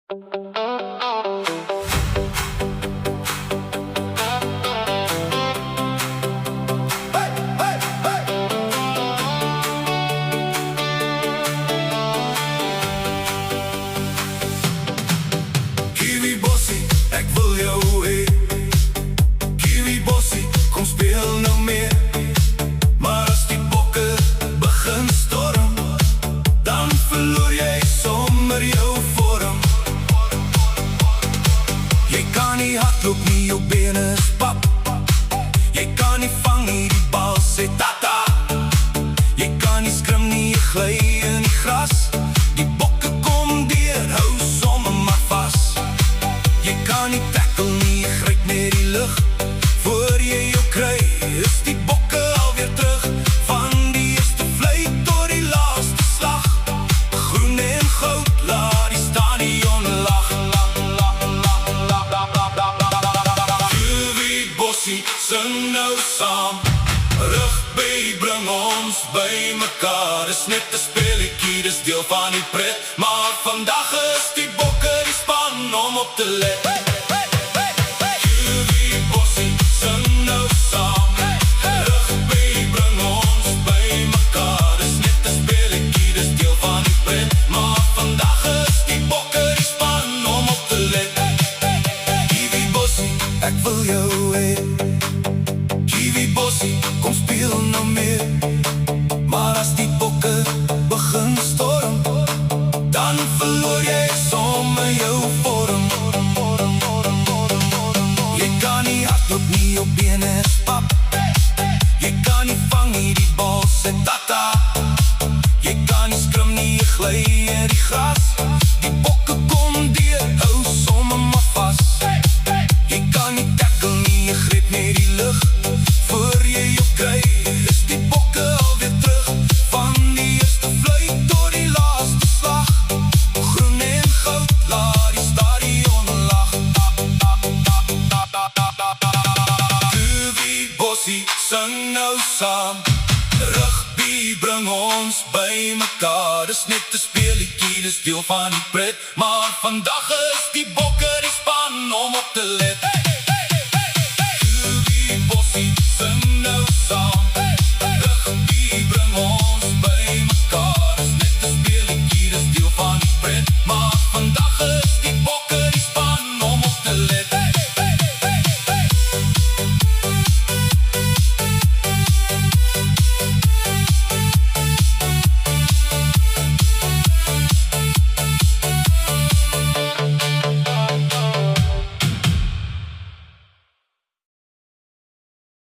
Kiwi Bossie, ek wil jou hê. Kiwi Bossie, kom speel nou meer. Maar as die bokke begin storm, dan verloor jy sommer jou vorm. Jy kan nie hardloop nie, jou bene is pap. Jy kan nie vang nie, die bal sê tata. Jy kan nie skrim nie, jy gly in die gras. Die bokke kom deur, hou sommer maar vas. Jy kan nie tackle nie, jy gryp net die lug. Voor jy jou kry, is die bokke alweer terug. Van die eerste vlei tot die laaste slag. Groen en goud, laat die stadion lag. Kiwi Bossie, sing nou saam. Rugby bring ons by mekaar. Dis net 'n speletjie, dis deel van die pret. Maar vandag is die bokke die span om op te let. Kiwi Bossie, sing nou saam. Rugby bring ons by mekaar. Dis net 'n speletjie, dis deel van die pret. Maar vandag is die bokke die span om op te let. Kiwi Bossie, ek wil jou hê. Kiwi Bossie, kom speel nou meer. Maar as die bokke begin storm, dan verloor jy sommer jou vorm. Jy kan nie hardloop nie, jou bene is pap. Jy kan nie vang nie, die bal sê tata. Jy kan nie skrim nie, jy gly in die gras. Die bokke kom deur, hou sommer maar vas. Jy kan nie tackle nie, jy gryp net die lug. Voor jy jou kry, is die bokke alweer terug. Van die eerste vlei tot die laaste slag. Groen en goud, laat die stadion lag. Kiwi Bossie, sing nou saam. Rugby bring ons by mekaar. Dis net 'n speletjie, dis deel van die pret. Maar vandag is die bokke die span om op te let.